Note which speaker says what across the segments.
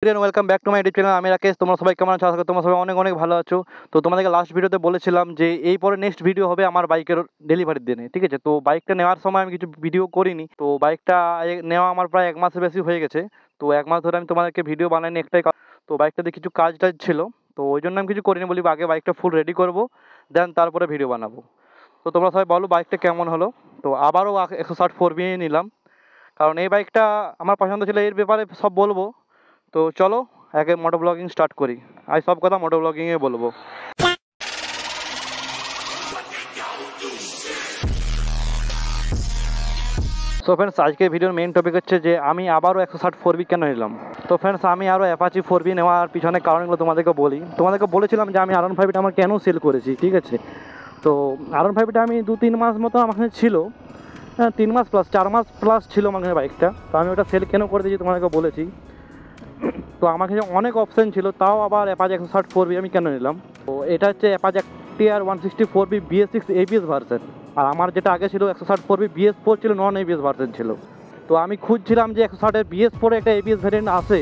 Speaker 1: Welcome back to my YouTube channel. আমি রাকেশ। তোমরা সবাই কেমন আছো? আশা করি তোমরা সবাই অনেক অনেক ভালো আছো। তো তোমাদেরকে লাস্ট ভিডিওতে বলেছিলাম যে এই পরে নেক্সট ভিডিও হবে আমার বাইকের ডেলিভারির দিনে, ঠিক আছে? তো বাইকটা নেওয়ার সময় আমি কিছু ভিডিও করিনি। তো বাইকটা নেওয়া আমার প্রায় 1 মাসের বেশি হয়ে গেছে। তো 1 মাস ধরে আমি তোমাদেরকে ভিডিও বানাইনি একটাই তো বাইকটাতে কিছু কাজ টাজ ছিল, তো ওই জন্য আমি কিছু করিনি। বলি আগে বাইকটা ফুল রেডি করবো, দেন তারপরে ভিডিও বানাবো। তো তোমরা সবাই বলো বাইকটা কেমন হলো। তো আবারও 160 4B নিলাম, কারণ এই বাইকটা আমার পছন্দ ছিল। এর ব্যাপারে সব বলবো। তো চলো আগে মোটো ব্লগিং স্টার্ট করি। আজ সব কথা মোটো ব্লগিংয়ে বলবো। সো ফ্রেন্ডস, আজকে ভিডিওর মেইন টপিক হচ্ছে যে আমি আবারও 160 4B কেন নিলাম। তো ফ্রেন্ডস, আমি আরও অ্যাপাচি 4B নেওয়ার পিছনে কারণগুলো তোমাদেরকে বলি। তোমাদেরকে বলেছিলাম যে আমি R15 আমার কেন সেল করেছি, ঠিক আছে? তো R15 আমি 2-3 মাস মতো আমার কাছে ছিল, 3 মাস প্লাস 4 মাস প্লাস ছিল আমার কাছে বাইকটা। তো আমি ওটা সেল কেন করে দিয়েছি তোমাদেরকে বলেছি। তো আমার কাছে অনেক অপশান ছিল, তাও আবার অ্যাপাচি 160 4B আমি কেন নিলাম। তো এটা হচ্ছে Apache TR 160 4B BS6 ABS version. আর আমার যেটা আগে ছিল 160 4B BS4 ছিল, নন ABS ভার্সন ছিল। তো আমি খুঁজছিলাম যে 160-এর BS4 একটা ABS ভ্যারিয়েন্ট আসে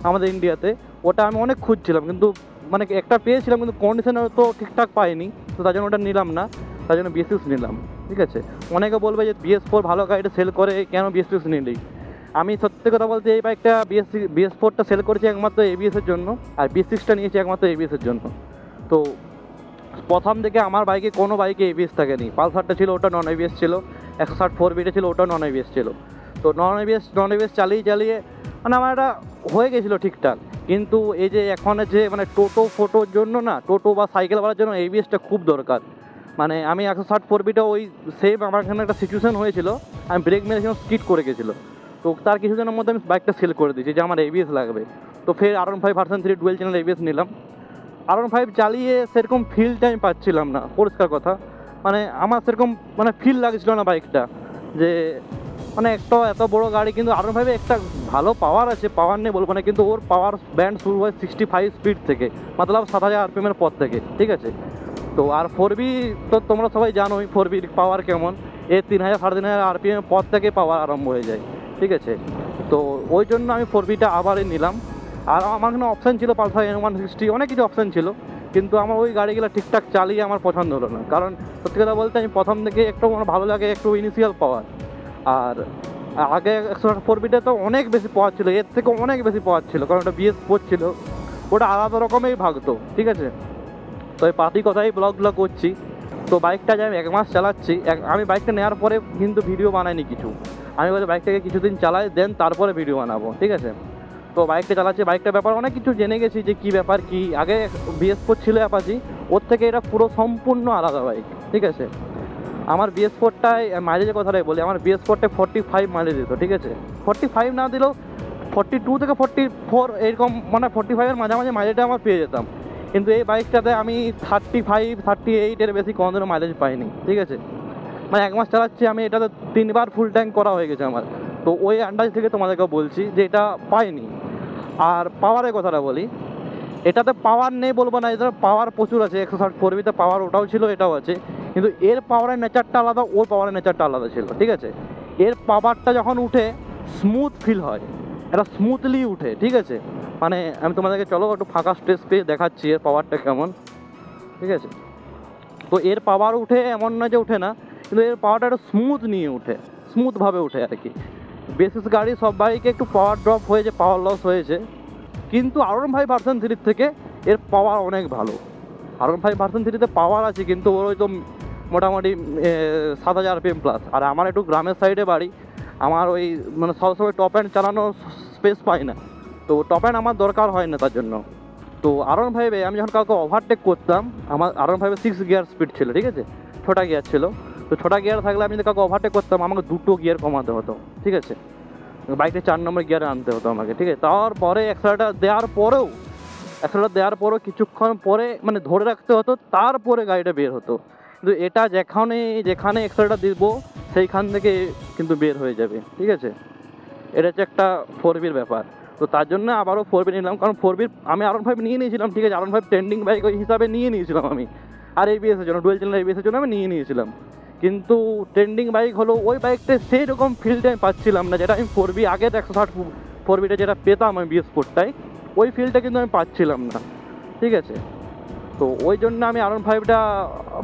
Speaker 1: আমাদের ইন্ডিয়াতে, ওটা আমি অনেক খুঁজছিলাম, কিন্তু মানে একটা পেয়েছিলাম কিন্তু কন্ডিশনার তো ঠিকঠাক পাইনি। তো তার জন্য ওটা নিলাম না, তার জন্য BS6 নিলাম, ঠিক আছে? অনেকে বলবে যে BS4 ভালো গাড়িটা সেল করে, কেন BS6 নিলি? আমি সত্যি কথা বলতে এই বাইকটা BS4টা সেল করেছি একমাত্র ABS-এর জন্য, আর BS6টা নিয়েছি একমাত্র ABS-এর জন্য। তো প্রথম থেকে আমার বাইকে কোনো বাইকে ABS থাকেনি। পালসারটা ছিল, ওটা নন ABS ছিল। 160 4Bটা ছিল, ওটা নন ABS ছিল। তো নন ABS চালিয়ে মানে আমার এটা হয়ে গেছিলো ঠিকঠাক। কিন্তু এই যে এখন যে মানে ফোটোর জন্য না, টোটো বা সাইকেল বাড়ার জন্য ABS-টা খুব দরকার। মানে আমি 160 4Bটা ওই সেম আমার এখানে একটা সিচুয়েশান হয়েছিল, আমি ব্রেক মেরেছিলাম, স্কিড করে গেছিলো। তো তার কিছুদিনের মধ্যে আমি বাইকটা সেল করে দিয়েছি যে আমার ABS লাগবে। তো ফের R15 version 3 dual channel ABS নিলাম। R15 চালিয়ে সেরকম ফিলটা আমি পাচ্ছিলাম না, পরিষ্কার কথা। মানে আমার সেরকম মানে ফিল লাগছিল না বাইকটা, যে মানে একটা এত বড় গাড়ি, কিন্তু R15 একটা ভালো পাওয়ার আছে, পাওয়ার নেই বলবো না, কিন্তু ওর পাওয়ার ব্যান্ড শুরু হয় 65 স্পিড থেকে, মতলব 7000 RPM-এর পর থেকে, ঠিক আছে? তো আর 4B তো তোমরা সবাই জানোই 4Bর পাওয়ার কেমন। 3000 3500 RPM-এর পর থেকে পাওয়ার আরম্ভ হয়ে যায়, ঠিক আছে? তো ওই জন্য আমি 4Bটা আবারই নিলাম। আর আমার এখানে অপশান ছিল পালসার N160, অনেক কিছু অপশান ছিল, কিন্তু আমার ওই গাড়িগুলো ঠিকঠাক চালিয়ে আমার পছন্দ হলো না। কারণ সত্যি কথা বলতে আমি প্রথম থেকে একটু আমার ভালো লাগে একটু ইনিশিয়াল পাওয়ার। আর আগে 160 4Bটা তো অনেক বেশি পাওয়ার ছিল, এর থেকে অনেক বেশি পাওয়ার ছিল, কারণ ওটা BS4 ছিল, ওটা আলাদা রকমেই ভাগতো, ঠিক আছে? তো এই পাতি কথাই ব্লগগুলো করছি। তো বাইকটা যে আমি 1 মাস চালাচ্ছি, আমি বাইকটা নেওয়ার পরে কিন্তু ভিডিও বানাইনি কিছু। আমি বলি বাইকটাকে কিছুদিন চালাই, দেন তারপরে ভিডিও বানাবো, ঠিক আছে? তো বাইকটা চালাচ্ছি, বাইকটার ব্যাপার অনেক কিছু জেনে গেছি যে কী ব্যাপার কী। আগে BS4 ছিল অ্যাপাচি, ওর থেকে এটা পুরো সম্পূর্ণ আলাদা বাইক, ঠিক আছে? আমার BS4টায় মাইলেজের কথাটাই বলি, আমার BS4টায় 45 মাইলেজ দিত, ঠিক আছে? 45 না দিলেও 42 থেকে 44 এরকম, মানে 45-এর মাঝামাঝি মাইলেজটা আমার পেয়ে যেতাম। কিন্তু এই বাইকটাতে আমি 35 38-এর বেশি কোনোদিনও মাইলেজ পাইনি, ঠিক আছে? মানে 1 মাস চালাচ্ছি আমি, এটাতে 3 বার ফুল ট্যাঙ্ক করা হয়ে গেছে আমার। তো ওই আন্দাজ থেকে তোমাদেরকে বলছি যে এটা পাইনি। আর পাওয়ারের কথাটা বলি, এটাতে পাওয়ার নেই বলবো না, এটাতে পাওয়ার প্রচুর আছে। 160 4Bতে পাওয়ার ওটাও ছিল, এটাও আছে, কিন্তু এর পাওয়ারের নেচারটা আলাদা, ওর পাওয়ারের নেচারটা আলাদা ছিল, ঠিক আছে? এর পাওয়ারটা যখন উঠে স্মুথ ফিল হয়, এটা স্মুথলি উঠে, ঠিক আছে? মানে আমি তোমাদেরকে চলো একটু ফাঁকা স্টেজ পেয়ে দেখাচ্ছি এর পাওয়ারটা কেমন, ঠিক আছে? তো এর পাওয়ার উঠে এমন না যে উঠে না, কিন্তু এর পাওয়ারটা একটু স্মুথ নিয়ে উঠে, স্মুথভাবে উঠে আর কি। বেসিস গাড়ি সব বাইকে একটু পাওয়ার ড্রপ হয়েছে, পাওয়ার লস হয়েছে, কিন্তু R15 ভার্সন 3 থেকে এর পাওয়ার অনেক ভালো। R15 ভার্সন 3-তে পাওয়ার আছে, কিন্তু ওর ওই তো মোটামুটি 7000 RPM প্লাস। আর আমার একটু গ্রামের সাইডে বাড়ি, আমার ওই মানে সবসময় টপ অ্যান্ড চালানোর স্পেস পাই না, তো টপ অ্যান্ড আমার দরকার হয় না তার জন্য। তো R15-এ আমি যখন কাউকে ওভারটেক করতাম, আমার R15-এ 6 গিয়ার স্পিড ছিল, ঠিক আছে? 6টা গিয়ার ছিল। তো 6টা গিয়ার থাকলে আমি যদি কাউকে ওভারটেক করতাম, আমাকে 2টো গিয়ার কমাতে হতো, ঠিক আছে? বাইকটা 4 নম্বর গিয়ারে আনতে হতো আমাকে, ঠিক আছে? তারপরে অ্যাক্সেলেরেটর দেওয়ার পরেও কিছুক্ষণ পরে মানে ধরে রাখতে হতো, তারপরে গাড়িটা বের হতো। কিন্তু এটা যেখানে অ্যাক্সেলেরেটর দিব সেইখান থেকে কিন্তু বের হয়ে যাবে, ঠিক আছে? এটা হচ্ছে একটা 4Bর ব্যাপার। তো তার জন্য আবারও 4B নিলাম, কারণ 4B আমি R15 নিয়ে নিয়েছিলাম, ঠিক আছে? R15 ট্রেন্ডিং বাইক ওই হিসাবে নিয়ে নিয়েছিলাম আমি, আর ABS-এর জন্য, ডুয়েল চ্যানেল ABS-এর জন্য আমি নিয়ে নিয়েছিলাম। কিন্তু ট্রেন্ডিং বাইক হলো ওই বাইকটা সেই রকম ফিলটা আমি পাচ্ছিলাম না, যেটা আমি 4B আগে 160 4Bটা যেটা পেতাম আমি BS4টায়, ওই ফিলটা কিন্তু আমি পাচ্ছিলাম না, ঠিক আছে। তো ওই জন্য আমি R15টা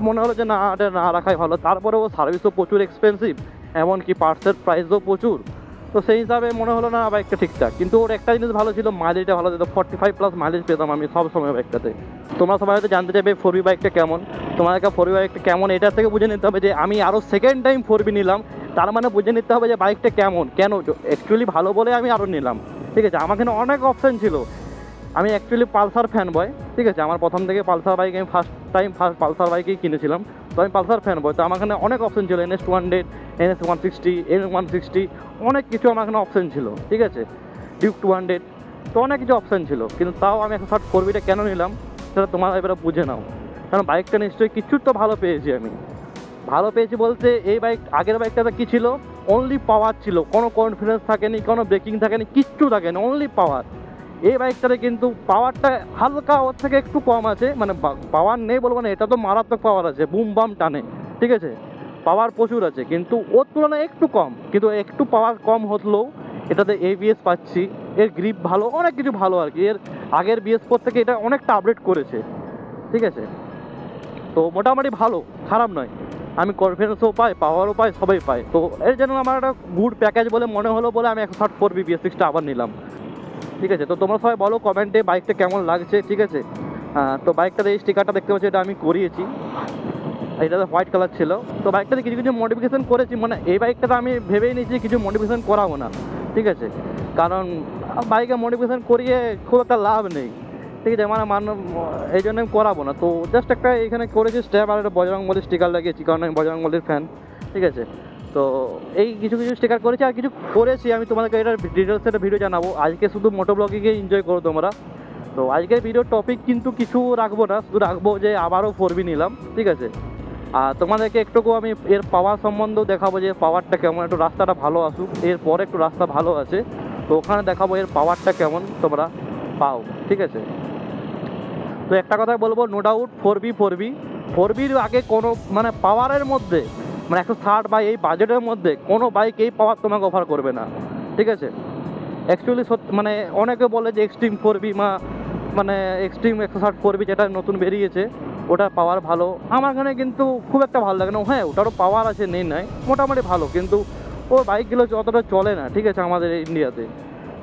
Speaker 1: মনে হলো যে না, এটা না রাখাই ভালো। তারপরেও সার্ভিসও প্রচুর এক্সপেন্সিভ, এমনকি পার্টসের প্রাইসও প্রচুর। তো সেই হিসাবে মনে হলো না বাইকটা ঠিকঠাক। কিন্তু ওর একটা জিনিস ভালো ছিল, মাইলেজটা ভালো দিত, 45+ মাইলেজ পেতাম আমি সব সময় বাইকটাতে। তোমরা সবাই হয়তো জানতে চাইবে 4B বাইকটা কেমন। তোমাদেরকে 4B বাইকটা কেমন এটা থেকে বুঝে নিতে হবে যে আমি আরও সেকেন্ড টাইম 4B নিলাম, তার মানে বুঝে নিতে হবে যে বাইকটা কেমন, কেন অ্যাকচুয়ালি ভালো বলে আমি আরও নিলাম, ঠিক আছে। আমার এখানে অনেক অপশান ছিল। আমি অ্যাকচুয়ালি পালসার ফ্যান বয়, ঠিক আছে। আমার প্রথম থেকে পালসার বাইক, আমি ফার্স্ট পালসার বাইকেই কিনেছিলাম। তো আমি পালসার ফ্যান বয়, তো আমার এখানে অনেক অপশন ছিল, NS200, NS160, N160, অনেক কিছু আমার এখানে অপশন ছিল, ঠিক আছে। ডিউক 200, তো অনেক কিছু অপশন ছিল। কিন্তু তাও আমি 160 4Bটা কেন নিলাম সেটা তোমরা এবারে বুঝে নাও। কারণ বাইকটা নিশ্চয়ই কিছু তো ভালো পেয়েছি আমি। ভালো পেয়েছি বলতে, এই বাইক আগের বাইকটাতে কী ছিল, অনলি পাওয়ার ছিল, কোনো কনফিডেন্স থাকেনি, কোনো ব্রেকিং থাকেনি, কিচ্ছু থাকেনি, অনলি পাওয়ার। এই বাইকটাতে কিন্তু পাওয়ারটা হালকা ওর থেকে একটু কম আছে, মানে পাওয়ার নেই বলবো না, এটা তো মারাত্মক পাওয়ার আছে, বুম বাম টানে, ঠিক আছে। পাওয়ার প্রচুর আছে, কিন্তু ওর তুলনায় একটু কম। কিন্তু একটু পাওয়ার কম হলেও এটাতে ABS পাচ্ছি, এর গ্রিপ ভালো, অনেক কিছু ভালো আর কি। এর আগের BS4 থেকে এটা অনেকটা আপডেট করেছে, ঠিক আছে। তো মোটামুটি ভালো, খারাপ নয়। আমি কনফিডেন্সও পাই, পাওয়ারও পাই, সবাই পাই। তো এর জন্য আমার একটা গুড প্যাকেজ বলে মনে হলো বলে আমি 160 4B BS6টা আবার নিলাম, ঠিক আছে। তো তোমরা সবাই বলো কমেন্টে বাইকটা কেমন লাগছে, ঠিক আছে। তো বাইকটাতে এই স্টিকারটা দেখতে পাচ্ছি, এটা আমি করিয়েছি, এটাতে হোয়াইট কালার ছিল। তো বাইকটাতে কিছু কিছু মডিফিকেশান করেছি, মানে এই বাইকটাতে আমি ভেবেই নিয়েছি কিছু মডিফিকেশান করাবো না, ঠিক আছে। কারণ বাইকে মডিফিকেশান করিয়ে খুব একটা লাভ নেই, ঠিক আছে। মানে এই জন্য আমি করাবো না। তো জাস্ট একটা এখানে করেছি স্ট্যাপ, আর একটা বজরংবলীর স্টিকার লাগিয়েছি, কারণ আমি বজরংবলীর ফ্যান, ঠিক আছে। তো এই কিছু কিছু স্টিকার করেছি, আর কিছু করেছি আমি তোমাদেরকে এটার ডিটেলস একটা ভিডিও জানাবো। আজকে শুধু মোটো ব্লগিংকে এনজয় করো তোমরা। তো আজকের ভিডিওর টপিক কিন্তু কিছু রাখবো না, শুধু রাখবো যে আবারও 4B নিলাম, ঠিক আছে। আর তোমাদেরকে একটুকু আমি এর পাওয়ার সম্বন্ধেও দেখাবো যে পাওয়ারটা কেমন, একটু রাস্তাটা ভালো আসুক, এরপরে একটু রাস্তা ভালো আছে, তো ওখানে দেখাবো এর পাওয়ারটা কেমন তোমরা পাও, ঠিক আছে। তো একটা কথাই বলবো, নো ডাউট 4Bর আগে কোনো মানে পাওয়ারের মধ্যে, মানে 160 বা এই বাজেটের মধ্যে কোনো বাইক এই পাওয়ার তোমাকে অফার করবে না, ঠিক আছে। অ্যাকচুয়ালি মানে অনেকে বলে যে এক্সট্রিম 4B মানে এক্সট্রিম 160 4B যেটা নতুন বেরিয়েছে ওটার পাওয়ার ভালো। আমার এখানে কিন্তু খুব একটা ভালো লাগে না। হ্যাঁ, ওটারও পাওয়ার আছে, নেই নয়, মোটামুটি ভালো, কিন্তু ও বাইকগুলো অতটা চলে না, ঠিক আছে, আমাদের ইন্ডিয়াতে।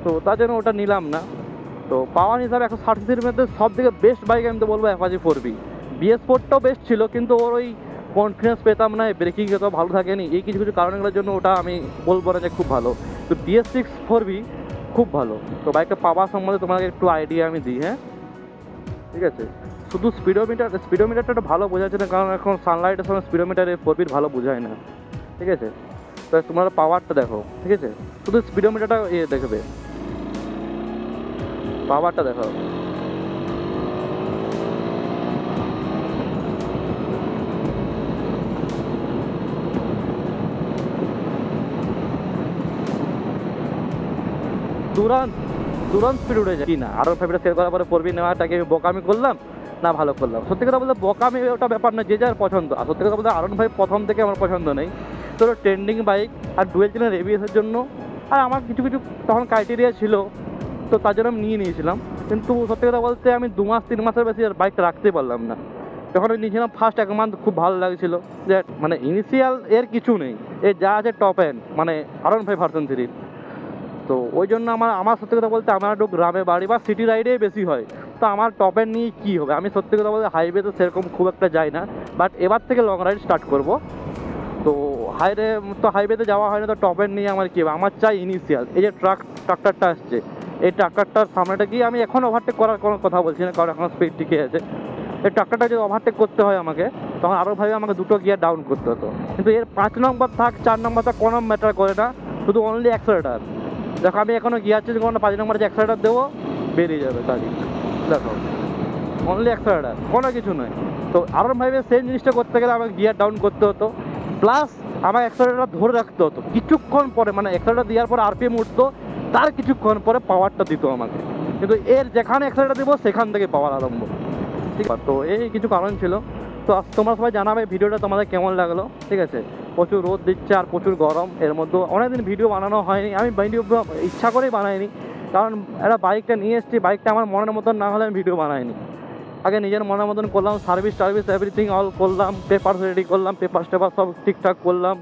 Speaker 1: তো তার জন্য ওটা নিলাম না। তো পাওয়ার হিসাবে 160 মধ্যে সব থেকে বেস্ট বাইক আমি তো বলবো অ্যাপাচি 4B। BS4টাও বেস্ট ছিল, কিন্তু ওর ওই কনফিডেন্স পেতাম না, ব্রেকিং এত ভালো থাকেনি, এই কিছু কিছু কারণগুলোর জন্য ওটা আমি বলবো না যে খুব ভালো। তো BS6 4B খুব ভালো। তো বাইকটা পাওয়ার সম্বন্ধে তোমাকে একটু আইডিয়া আমি দিই, হ্যাঁ, ঠিক আছে। শুধু স্পিডোমিটারটা ভালো বোঝাচ্ছে না, কারণ এখন সানলাইটের সময় স্পিডোমিটারে 4Bর ভালো বোঝায় না, ঠিক আছে। তো তোমরা পাওয়ারটা দেখো, ঠিক আছে, শুধু স্পিডোমিটারটা দেখবে, পাওয়ারটা দেখো। তুরন্ত স্পিড উঠে যায় কি না। R15টা সেল করার পরে 4B নেওয়াটাকে আমি বোকামি করলাম না ভালো করলাম? সত্যি কথা বলতে বোকামি ওটা ব্যাপার না, যে যার পছন্দ। আর সত্যি কথা বলতে R15 প্রথম থেকে আমার পছন্দ নেই। তো ট্রেন্ডিং বাইক আর ডুয়েল চেনের ABS-এর জন্য, আর আমার কিছু কিছু তখন ক্রাইটেরিয়া ছিল, তো তার জন্য আমি নিয়ে নিয়েছিলাম। কিন্তু সত্যি কথা বলতে আমি 2 মাস 3 মাসের বেশি আর বাইকটা রাখতে পারলাম না। যখন আমি নিয়েছিলাম ফার্স্ট 1 মান্থ খুব ভালো লাগছিল, যে মানে ইনিশিয়াল এর কিছু নেই, এর যা আছে টপ এন্ড, মানে R15 ভার্সন 3। তো ওই জন্য আমার সত্যি কথা বলতে আমার একটু গ্রামে বাড়ি বা সিটি রাইডেই বেশি হয়। তো আমার টপের নিয়ে কী হবে, আমি সত্যি কথা বলতে হাইওয়েতে সেরকম খুব একটা যাই না, বাট এবার থেকে লং রাইড স্টার্ট করব। তো হাইওয়েতে যাওয়া হয় না, তো টপের নিয়ে আমার কী হবে, আমার চাই ইনিশিয়াল। এই যে ট্রাক্টরটা আসছে, এই ট্রাক্টরটার সামনেটা গিয়ে আমি এখন ওভারটেক করার কোনো কথা বলছি না, কারণ এখন স্পিড টিকে আছে। এই ট্রাক্টরটা যদি ওভারটেক করতে হয় আমাকে, তখন আরও ভাবে আমাকে 2টো গিয়ার ডাউন করতে হতো। কিন্তু এর 5 নম্বর থাক 4 নম্বর থাক কোনো ম্যাটার করে না, শুধু অনলি অ্যাক্সেলেটার। দেখো আমি এখনও গিয়ার চেঞ্জ কোনো 5 নম্বরে যে অ্যাক্সেলেটার দেবো বেরিয়ে যাবে গাড়ি, দেখো অনলি অ্যাক্সেলেটার, কোনো কিছু নয়। তো R15 সেম জিনিসটা করতে গেলে আমাকে গিয়ার ডাউন করতে হতো, প্লাস আমার অ্যাক্সেলেটার ধরে রাখতে হতো কিছুক্ষণ পরে, মানে অ্যাক্সেলেটার দেওয়ার পর RPM উঠতো, তার কিছুক্ষণ পরে পাওয়ারটা দিত আমাকে। কিন্তু এর যেখানে অ্যাক্সেলেটার দেবো সেখান থেকে পাওয়ার আরম্ভ, ঠিক আছে। তো এই কিছু কারণ ছিল। তো তোমরা সবাই জানাবে ভিডিওটা তোমাদের কেমন লাগলো, ঠিক আছে। প্রচুর রোদ দিচ্ছে আর প্রচুর গরম, এর মধ্যে অনেকদিন ভিডিও বানানো হয়নি, আমি ভিডিও ইচ্ছা করেই বানাইনি, কারণ একটা বাইকটা নিয়ে এসেছি, বাইকটা আমার মনের মতন না হলে আমি ভিডিও বানাইনি। আগে নিজের মনের মতন করলাম, সার্ভিস এভরিথিং অল করলাম, পেপার রেডি করলাম, পেপার সব ঠিকঠাক করলাম,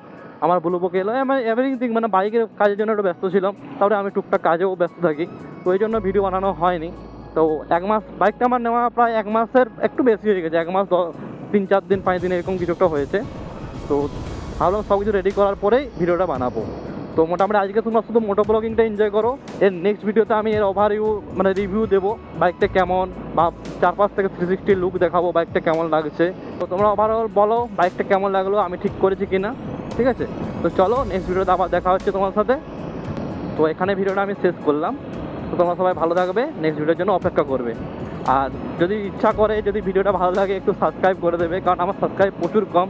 Speaker 1: আমার ব্লু বুক এলো, মানে এভরিথিং, মানে বাইকের কাজের জন্য একটু ব্যস্ত ছিলাম। তারপরে আমি টুকটাক কাজেও ব্যস্ত থাকি, তো ওই জন্য ভিডিও বানানো হয়নি। তো 1 মাস বাইকটা আমার নেওয়া প্রায় 1 মাসের একটু বেশি হয়ে গেছে, 1 মাস 3-4 দিন 5 দিন এরকম কিছু একটা হয়েছে। তো ভাবলাম সব কিছু রেডি করার পরেই ভিডিওটা বানাবো। তো মোটামুটি আজকে তোমরা শুধু মোটো ব্লগিংটা এনজয় করো। এর নেক্সট ভিডিওতে আমি এর ওভারভিউ মানে রিভিউ দেবো, বাইকটা কেমন, বা 4-5 থেকে 360 লুক দেখাবো বাইকটা কেমন লাগছে। তো তোমরা ওভারঅল বলো বাইকটা কেমন লাগলো, আমি ঠিক করেছি কিনা, ঠিক আছে? তো চলো নেক্সট ভিডিওতে আবার দেখা হচ্ছে তোমার সাথে। তো এখানে ভিডিওটা আমি শেষ করলাম। তো তোমরা সবাই ভালো থাকবে, নেক্সট ভিডিওর জন্য অপেক্ষা করবে। আর যদি ইচ্ছা করে, যদি ভিডিওটা ভালো লাগে একটু সাবস্ক্রাইব করে দেবে, কারণ আমার সাবস্ক্রাইব প্রচুর কম।